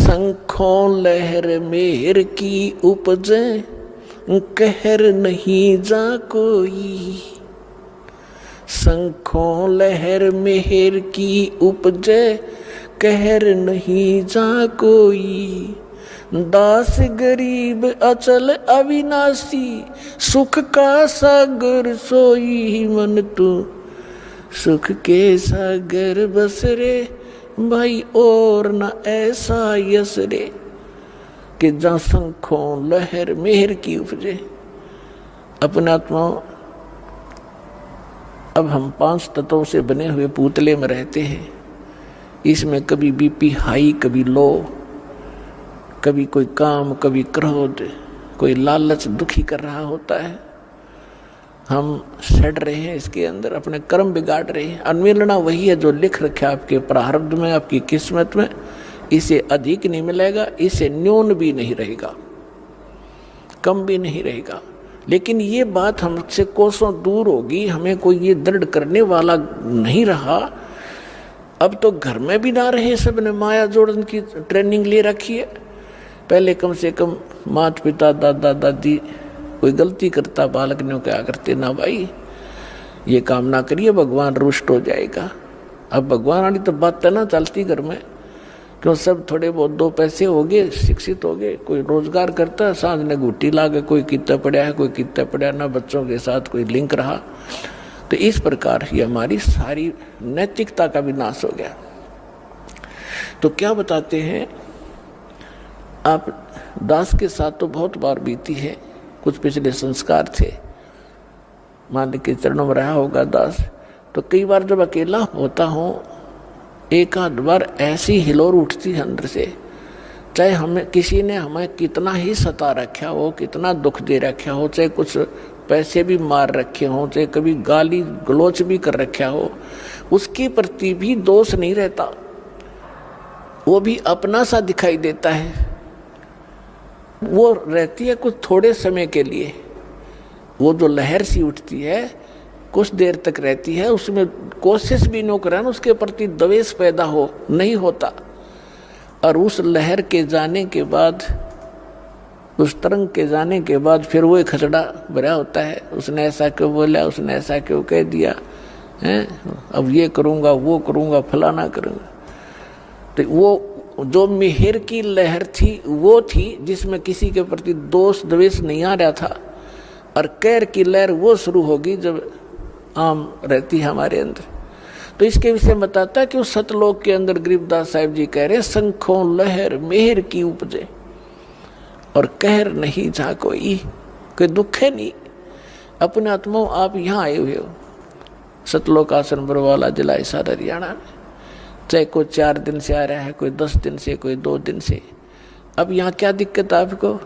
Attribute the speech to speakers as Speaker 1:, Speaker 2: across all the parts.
Speaker 1: शंखों लहर मेहर की उपजे, कहर नहीं जा कोई। शंखों लहर मेहर की उपजे, कहर नहीं जा कोई। दास गरीब अचल अविनाशी, सुख का सागर सोई। मन तू सुख के सागर बस रे, भाई और न ऐसा यस रे। कि जहाँ शंखों लहर मेहर की उपजे। अपने आत्मा, अब हम 5 तत्वों से बने हुए पुतले में रहते हैं। इसमें कभी बीपी हाई, कभी लो, कभी कोई काम, कभी क्रोध, कोई लालच दुखी कर रहा होता है। हम सड़ रहे हैं इसके अंदर, अपने कर्म बिगाड़ रहे हैं। अन्मिलना वही है जो लिख रखा आपके प्रारब्ध में, आपकी किस्मत में। इसे अधिक नहीं मिलेगा, इसे न्यून भी नहीं रहेगा, कम भी नहीं रहेगा। लेकिन ये बात हमसे कोसों दूर होगी, हमें कोई ये दृढ़ करने वाला नहीं रहा। अब तो घर में भी ना रहे, सबने माया जोड़न की ट्रेनिंग ले रखी है। पहले कम से कम माता पिता, दादा दादी, कोई गलती करता बालक ने क्या करते, ना भाई ये काम ना करिए, भगवान रुष्ट हो जाएगा। अब भगवान वाली तो बात ना चलती घर में, क्यों सब थोड़े बहुत 2 पैसे हो गए, शिक्षित हो गए, कोई रोजगार करता, सांझ ने घुट्टी ला के कोई कितना पढ़ा है, कोई कितना पढ़ा ना, बच्चों के साथ कोई लिंक रहा। तो इस प्रकार ये हमारी सारी नैतिकता का विनाश हो गया। तो क्या बताते हैं, आप दास के साथ तो बहुत बार बीती है, कुछ पिछले संस्कार थे, मान के चरणों में रहा होगा दास। तो कई बार जब अकेला होता हूँ, एक आध बार ऐसी हिलोर उठती है अंदर से, चाहे हमें किसी ने हमें कितना ही सता रखा हो, कितना दुख दे रखा हो, चाहे कुछ पैसे भी मार रखे हो, चाहे कभी गाली गलोच भी कर रखा हो, उसके प्रति भी दोष नहीं रहता। वो भी अपना सा दिखाई देता है। वो रहती है कुछ थोड़े समय के लिए, वो जो लहर सी उठती है कुछ देर तक रहती है, उसमें कोशिश भी न करें उसके प्रति द्वेष पैदा हो नहीं होता। और उस लहर के जाने के बाद, उस तरंग के जाने के बाद फिर वो खचड़ा भरा होता है, उसने ऐसा क्यों बोला, उसने ऐसा क्यों कह दिया है, अब ये करूँगा वो करूँगा फलाना करूँगा। तो वो जो मेहर की लहर थी वो थी जिसमें किसी के प्रति दोष द्वेष नहीं आ रहा था। और कैर की लहर वो शुरू होगी जब आम रहती है हमारे अंदर। तो इसके विषय में बताता है कि उस सतलोक के अंदर गरीबदास साहिब जी कह रहे, शंखों लहर मेहर की उपजे, और कहर नहीं जा कोई दुख है नहीं। अपने आत्मा आप यहाँ आए हुए हो, सतलोक आश्रम बरवाला जिला हिसार हरियाणा में, चाहे कोई 4 दिन से आ रहा है, कोई 10 दिन से, कोई 2 दिन से। अब यहाँ क्या दिक्कत है आपको?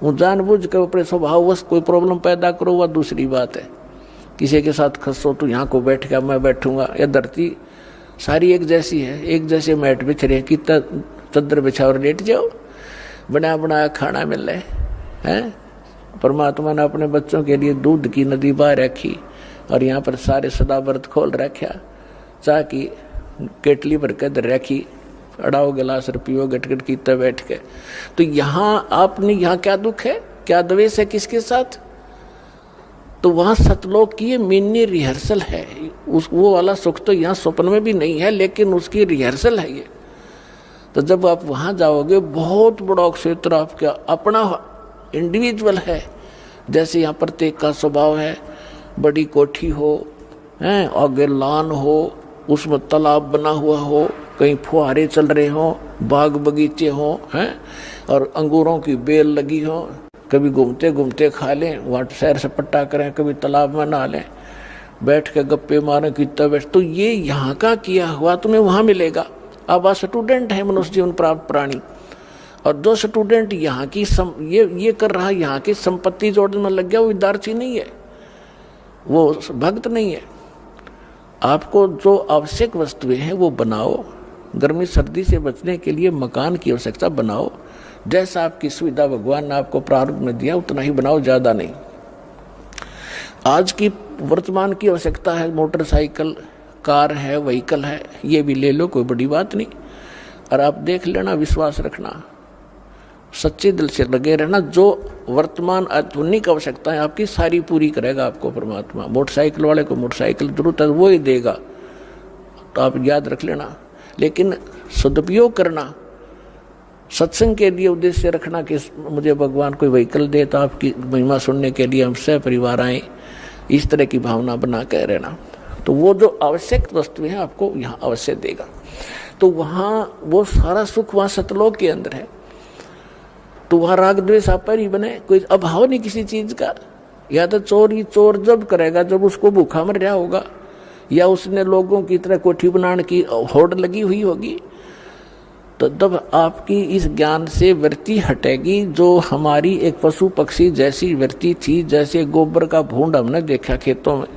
Speaker 1: वो जानबूझ कर अपने स्वभाववश कोई प्रॉब्लम पैदा करो, वह दूसरी बात है। किसी के साथ खसो तो यहाँ को बैठ कर मैं बैठूंगा, या धरती सारी एक जैसी है, एक जैसे मैट बिछ रहे, कितना चद्दर बिछा और लेट जाओ, बना बनाया खाना मिल रहा है। परमात्मा ने अपने बच्चों के लिए दूध की नदी बहा रखी, और यहाँ पर सारे सदा व्रत खोल रखा, चाह की केटली भर के दर रखी, अड़ाओ गिलास पियो गटगट कीता बैठ के। तो यहाँ आपने, यहाँ क्या दुख है, क्या द्वेष है किसके साथ? तो वहाँ सतलोक की मिनी रिहर्सल है। वो वाला सुख तो यहाँ स्वप्न में भी नहीं है, लेकिन उसकी रिहर्सल है ये। तो जब आप वहाँ जाओगे, बहुत बड़ा क्षेत्र आपका अपना इंडिविजुअल है। जैसे यहाँ प्रत्येक का स्वभाव है, बड़ी कोठी हो, आगे लान हो, उसमें तालाब बना हुआ हो, कहीं फुहारे चल रहे हों, बाग बगीचे हों, और अंगूरों की बेल लगी हो, कभी घूमते घूमते खा लें, वहाँ सैर सपट्टा करें, कभी तालाब में नहा लें, बैठ के गप्पे मारें, कितना बैठ। तो ये यहाँ का किया हुआ तुम्हें वहाँ मिलेगा। अब आप स्टूडेंट है, मनुष्य जीवन प्राप्त प्राणी, और जो स्टूडेंट यहाँ की ये कर रहा है, यहाँ की संपत्ति जोड़ने में लग गया, वो विद्यार्थी नहीं है, वो भक्त नहीं है। आपको जो आवश्यक वस्तुएं हैं वो बनाओ। गर्मी सर्दी से बचने के लिए मकान की आवश्यकता बनाओ, जैसा आपकी सुविधा भगवान ने आपको प्रारब्ध में दिया उतना ही बनाओ, ज़्यादा नहीं। आज की वर्तमान की आवश्यकता है, मोटरसाइकिल, कार है, व्हीकल है, ये भी ले लो, कोई बड़ी बात नहीं। और आप देख लेना, विश्वास रखना, सच्चे दिल से लगे रहना। जो वर्तमान आधुनिक आवश्यकताएं आपकी सारी पूरी करेगा आपको परमात्मा। मोटरसाइकिल वाले को मोटरसाइकिल जरूरत है वो ही देगा, तो आप याद रख लेना। लेकिन सदुपयोग करना, सत्संग के लिए उद्देश्य रखना कि मुझे भगवान कोई व्हीकल दे तो आपकी महिमा सुनने के लिए हम सह परिवार आए, इस तरह की भावना बना कर रहना। तो वो जो आवश्यक वस्तुएं हैं आपको यहाँ अवश्य देगा। तो वहाँ वो सारा सुख वहाँ सतलोक के अंदर है। तो वहाँ राग द्वेष आप पर ही बने, कोई अभाव नहीं किसी चीज का। या तो चोर जब करेगा जब उसको भूखा मर रहा होगा, या उसने लोगों की तरह कोठी बनाने की होड़ लगी हुई होगी, तो तब आपकी इस ज्ञान से वृत्ति हटेगी जो हमारी एक पशु पक्षी जैसी वृत्ति थी। जैसे गोबर का भूंड हमने देखा खेतों में,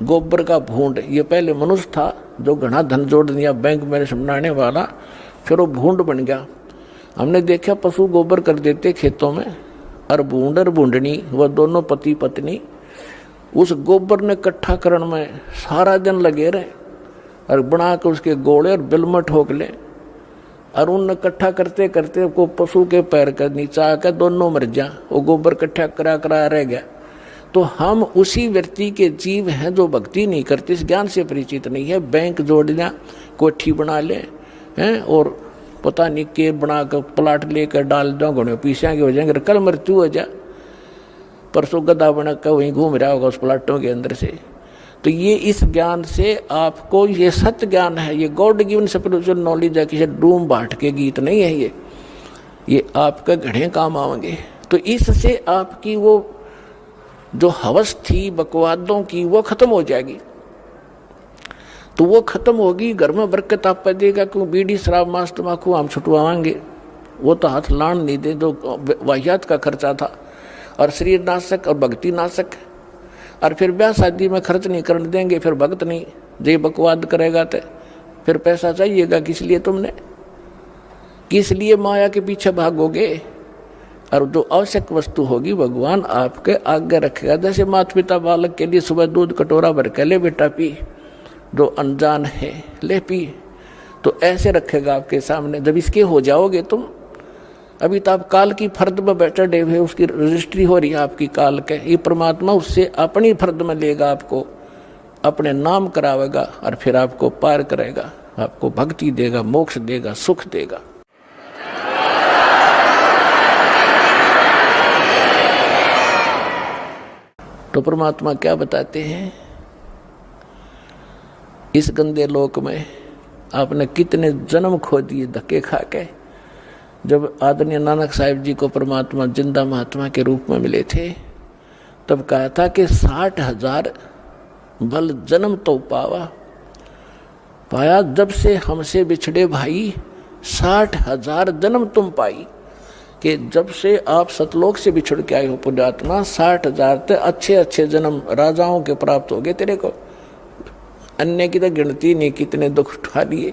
Speaker 1: गोबर का भूंड, ये पहले मनुष्य था जो घना धन जोड़ दिया बैंक में बनाने वाला, फिर वो भूंड बन गया। हमने देखा पशु गोबर कर देते खेतों में, और भूंड और भूंडनी वह दोनों पति पत्नी उस गोबर ने इकट्ठा करने में सारा दिन लगे रहे, और बना के उसके गोले और बिल में ठोक ले, और उन इकट्ठा करते करते को पशु के पैर के नीचे आकर दोनों मर जा, वो गोबर इकट्ठा करा रह गया। तो हम उसी व्यक्ति के जीव हैं जो भक्ति नहीं करते, इस ज्ञान से परिचित नहीं है। बैंक जोड़ लिया, कोठी बना ले हैं, और पता नहीं के बना कर प्लाट लेकर डाल दो, घोड़े पीछे के हो जाएंगे, कल मृत्यु हो जा, परसों गधा बना कर वहीं घूम रहा होगा उस प्लाटों के अंदर से। तो ये इस ज्ञान से आपको, ये सत्य ज्ञान है, ये गॉड गिवन स्पिरिचुअल नॉलेज है, किसी डूम बाट के गीत नहीं है ये आपका घड़े काम आएंगे। तो इससे आपकी वो जो हवस थी बकवादों की वो खत्म हो जाएगी। तो वो खत्म होगी, घर में बरकत आप देगा। क्यों बीड़ी शराब मांस तम्बाकू हम छुटवाएंगे, वो तो हाथ लान नहीं दे, जो वाहियात का खर्चा था, और शरीर नाशक और भक्ति नाशक। और फिर ब्याह शादी में खर्च नहीं करने देंगे, फिर भक्त नहीं, जे बकवाद करेगा तो फिर पैसा चाहिएगा किस लिए तुमने, किस लिए माया के पीछे भागोगे। और जो आवश्यक वस्तु होगी भगवान आपके आगे रखेगा। जैसे माता पिता बालक के लिए सुबह दूध कटोरा भर के ले बेटा पी, जो अनजान है ले पी, तो ऐसे रखेगा आपके सामने। जब इसके हो जाओगे तुम, अभी तो आप काल की फर्द में बैठे हुए, उसकी रजिस्ट्री हो रही है आपकी काल के, ये परमात्मा उससे अपनी फर्द में लेगा, आपको अपने नाम करावेगा, और फिर आपको पार करेगा, आपको भक्ति देगा, मोक्ष देगा, सुख देगा। तो परमात्मा क्या बताते हैं, इस गंदे लोक में आपने कितने जन्म खो दिए धक्के खा के। जब आदरणीय नानक साहिब जी को परमात्मा जिंदा महात्मा के रूप में मिले थे, तब कहा था कि 60,000 बल जन्म तो पाया जब से हमसे बिछड़े भाई, 60,000 जन्म तुम पाई। कि जब से आप सतलोक से बिछड़ के आए हो पुण्यात्मा, 60,000 तो अच्छे अच्छे जन्म राजाओं के प्राप्त हो गए तेरे को, अन्य की तो गिनती नहीं कितने दुख उठा लिए।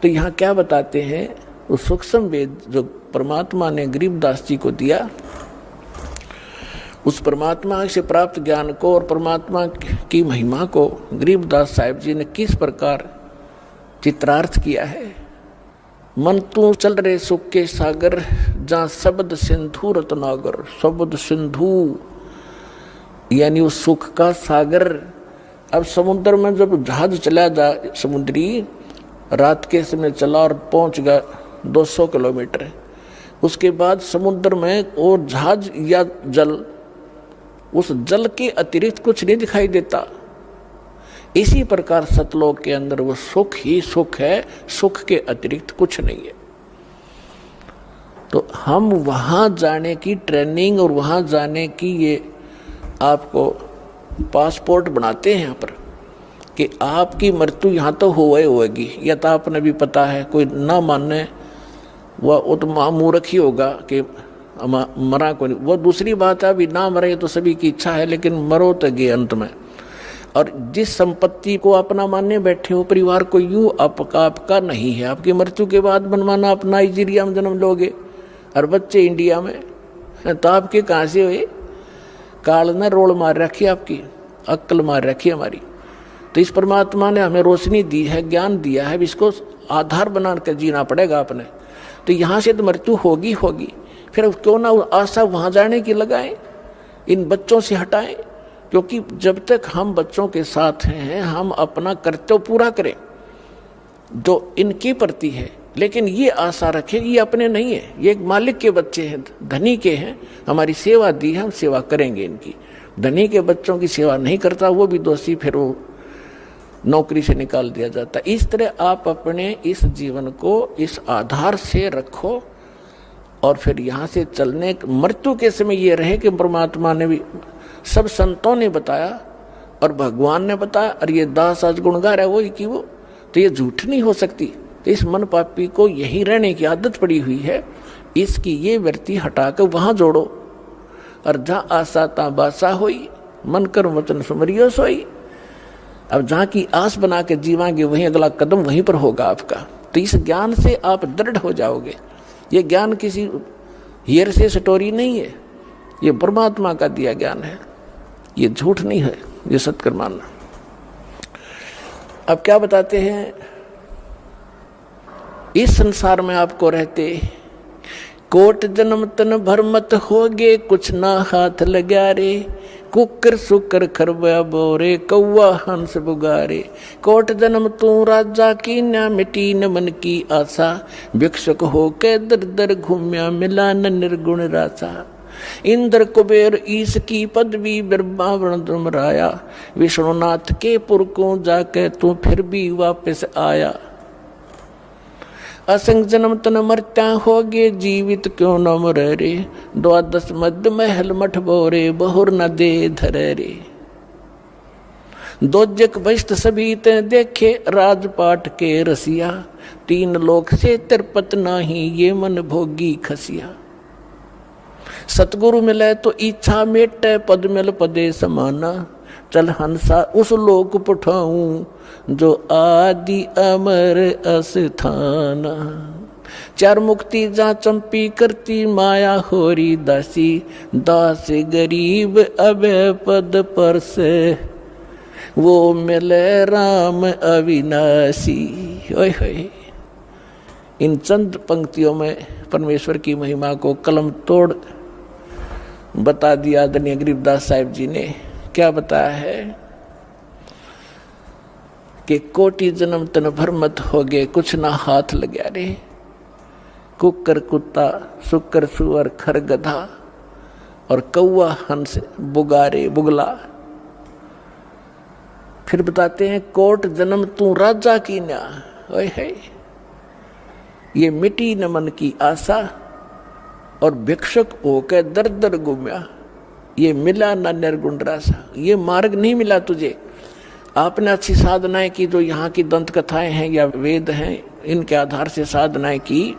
Speaker 1: तो यहाँ क्या बताते हैं, उस सूक्ष्म वेद जो परमात्मा ने गरीबदास जी को दिया, उस परमात्मा से प्राप्त ज्ञान को और परमात्मा की महिमा को गरीबदास साहिब जी ने किस प्रकार चित्रार्थ किया है। मन तू चल रहे सुख के सागर, जहाँ शब्द सिंधु रत्नागर। शब्द सिंधु यानी उस सुख का सागर। अब समुद्र में जब जहाज चला जा, समुद्री रात के समय चला और पहुंच गया 200 किलोमीटर, उसके बाद समुद्र में और जहाज या जल, उस जल के अतिरिक्त कुछ नहीं दिखाई देता। इसी प्रकार सतलोक के अंदर वो सुख ही सुख है, सुख के अतिरिक्त कुछ नहीं है। तो हम वहां जाने की ट्रेनिंग और वहां जाने की ये आपको पासपोर्ट बनाते हैं यहाँ पर कि आपकी मृत्यु यहाँ तो होएगी। या तो आपने भी पता है, कोई ना माने वह तो मूर्ख ही होगा कि मरा को नहीं। वो दूसरी बात है, अभी ना मरे तो सभी की इच्छा है, लेकिन मरो तो गए अंत में। और जिस संपत्ति को अपना मानने बैठे हो, परिवार को यूं आपका नहीं है। आपकी मृत्यु के बाद बनवाना आप नाइजीरिया में जन्म लोगे और बच्चे इंडिया में, तो आपके कहाँ से हुए? काल ने रोल मार रखी, आपकी अक्ल मार रखी हमारी। तो इस परमात्मा ने हमें रोशनी दी है, ज्ञान दिया है, इसको आधार बना कर जीना पड़ेगा अपने। तो यहाँ से तो मृत्यु होगी होगी, फिर क्यों ना आशा वहाँ जाने की लगाएं, इन बच्चों से हटाएं। क्योंकि जब तक हम बच्चों के साथ हैं हम अपना कर्तव्य पूरा करें जो इनके प्रति है, लेकिन ये आशा रखें ये अपने नहीं है, ये एक मालिक के बच्चे हैं, धनी के हैं, हमारी सेवा दी है, हम सेवा करेंगे इनकी। धनी के बच्चों की सेवा नहीं करता वो भी दोषी, फिर वो नौकरी से निकाल दिया जाता। इस तरह आप अपने इस जीवन को इस आधार से रखो और फिर यहाँ से चलने मृत्यु के समय ये रहे कि परमात्मा ने भी, सब संतों ने बताया और भगवान ने बताया, और ये दास आज गुण गा रहा है वही कि वो, तो ये झूठ नहीं हो सकती। तो इस मन पापी को यही रहने की आदत पड़ी हुई है, इसकी ये वृत्ति हटाकर वहाँ जोड़ो। और जहाँ आशा ता बासा होई, मन कर वचन सुमरियो सोई। अब जहाँ की आस बना के जीवांगे वहीं अगला कदम वहीं पर होगा आपका। तो इस ज्ञान से आप दृढ़ हो जाओगे। ये ज्ञान किसी हीर से स्टोरी नहीं है, ये परमात्मा का दिया ज्ञान है, ये झूठ नहीं है, ये सत्य मानना। अब क्या बताते हैं, इस संसार में आपको रहते कोट जन्म तन भर मत होगे, कुछ ना हाथ लगा रे। कुकर सुकर खरबा बोरे, कौआ हंस बुगारे। कोट जन्म तू राजा की, ना मिटी न मन की आशा। भिक्षुक हो के दर दर घूम्या, मिला न निर्गुण रासा। इंद्र कुबेर ईश की पदवी, ब्रह्मा वर्ण दुमराया। विष्णुनाथ के पुर को जाके तू फिर भी वापस आया। असंग जन्म तन मरता होगे, जीवित क्यों न मरे रे। द्वादश मध्य महल मठ बोरे, बहुर न दे धरे रे। दोजक बस्त सभी ते देखे, राजपाट के रसिया। तीन लोक से तिरपत नाही, ये मन भोगी खसिया। सतगुरु मिले तो इच्छा मेटे, पद मिल पदे समाना। चल हंसा उस लोक पठाऊं, जो आदि अमर अस्थाना। चार मुक्ति जा चंपी करती, माया होरी दासी। दास गरीब अभय पद पर से, वो मिले राम अविनाशी। ओए होए, इन चंद पंक्तियों में परमेश्वर की महिमा को कलम तोड़ बता दिया आदरणीय गरीबदास साहिब जी ने। क्या बताया है कि कोटि जन्म तन भर मत होगे, कुछ ना हाथ लग्या रे। कुकर कुत्ता, सुकर सुअर, खर गधा और कौआ हंस बुगारे बुगला। फिर बताते हैं कोट जन्म तू राजा की न्या। ओए है, ये मिटी न मन की आशा। और भिक्षुक होकर दर दर घूम्या, ये मिला ना निर्गुण रासा। ये मार्ग नहीं मिला तुझे। आपने अच्छी साधनाएं की, जो यहाँ की दंत कथाएं हैं या वेद हैं, इनके आधार से साधनाएं की,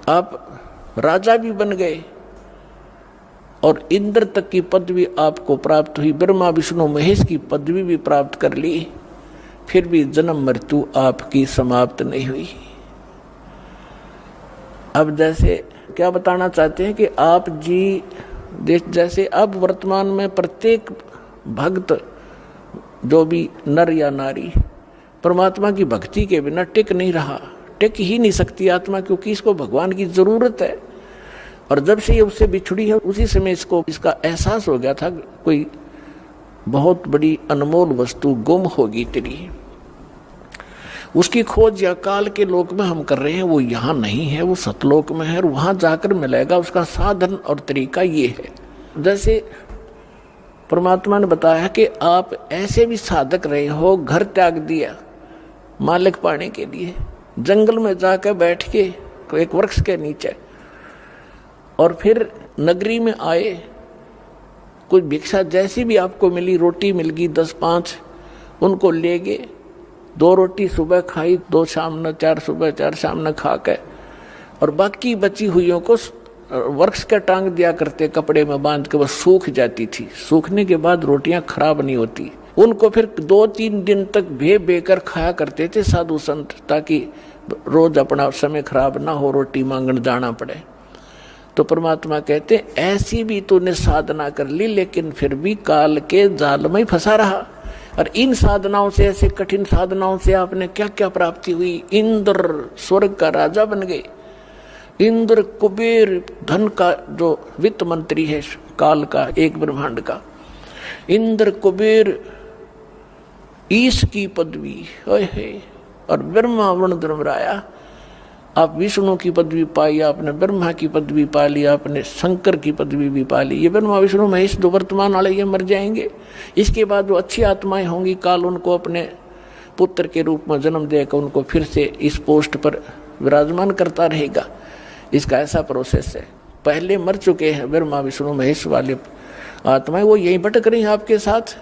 Speaker 1: आप राजा भी बन गए और इंद्र तक की पदवी आपको प्राप्त हुई। ब्रह्मा विष्णु महेश की पदवी भी प्राप्त कर ली, फिर भी जन्म मृत्यु आपकी समाप्त नहीं हुई। अब जैसे क्या बताना चाहते हैं कि आप जी जैसे अब वर्तमान में प्रत्येक भक्त, जो भी नर या नारी, परमात्मा की भक्ति के बिना टिक नहीं रहा, टिक ही नहीं सकती आत्मा, क्योंकि इसको भगवान की जरूरत है। और जब से ये उससे बिछड़ी है उसी समय इसको इसका एहसास हो गया था कोई बहुत बड़ी अनमोल वस्तु गुम होगी तेरी। उसकी खोज या काल के लोक में हम कर रहे हैं, वो यहाँ नहीं है, वो सतलोक में है और वहाँ जाकर मिलेगा। उसका साधन और तरीका ये है, जैसे परमात्मा ने बताया कि आप ऐसे भी साधक रहे हो, घर त्याग दिया मालिक पाने के लिए, जंगल में जाकर बैठ के एक वृक्ष के नीचे, और फिर नगरी में आए, कुछ भिक्षा जैसी भी आपको मिली, रोटी मिल गई 10-5, उनको ले गए। 2 रोटी सुबह खाई, 2 शाम न, 4 सुबह 4 शाम न खा के, और बाकी बची हुईयों को वृक्ष का टांग दिया करते, कपड़े में बांध के, बस सूख जाती थी। सूखने के बाद रोटियां खराब नहीं होती। उनको फिर 2-3 दिन तक बेकर खाया करते थे साधु संत, ताकि रोज अपना समय खराब ना हो, रोटी मांगने जाना पड़े। तो परमात्मा कहते ऐसी भी तूने साधना कर ली, लेकिन फिर भी काल के जाल में फंसा रहा। और इन साधनाओं से, ऐसे कठिन साधनाओं से आपने क्या क्या प्राप्ति हुई। इंद्र स्वर्ग का राजा बन गए। इंद्र कुबेर धन का जो वित्त मंत्री है काल का, एक ब्रह्मांड का। इंद्र कुबेर ईश की पदवी है। और ब्रह्मा वर्ण धर्मराया, आप विष्णु की पदवी पाई, आपने ब्रह्मा की पदवी पा ली, आपने शंकर की पदवी भी पा ली। ये ब्रह्मा विष्णु महेश दो वर्तमान वाले ये मर जाएंगे। इसके बाद जो अच्छी आत्माएं होंगी, काल उनको अपने पुत्र के रूप में जन्म देकर उनको फिर से इस पोस्ट पर विराजमान करता रहेगा। इसका ऐसा प्रोसेस है। पहले मर चुके हैं ब्रह्मा विष्णु महेश वाले आत्माएं, वो यहीं भटक रही हैं आपके साथ।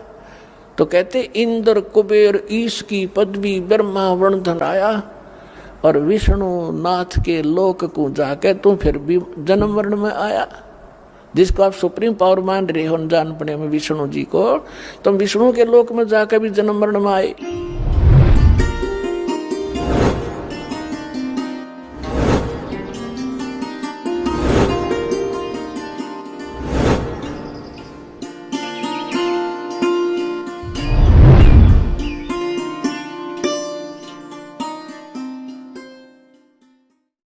Speaker 1: तो कहते इंद्र कुबेर ईश की पदवी ब्रह्मा वर्ण धराया और विष्णु नाथ के लोक को जाके तुम फिर भी जन्म वर्ण में आया। जिसको आप सुप्रीम पावर मान रहे हो जान पड़े में विष्णु जी को, तुम विष्णु के लोक में जाकर भी जन्म वर्ण में आए।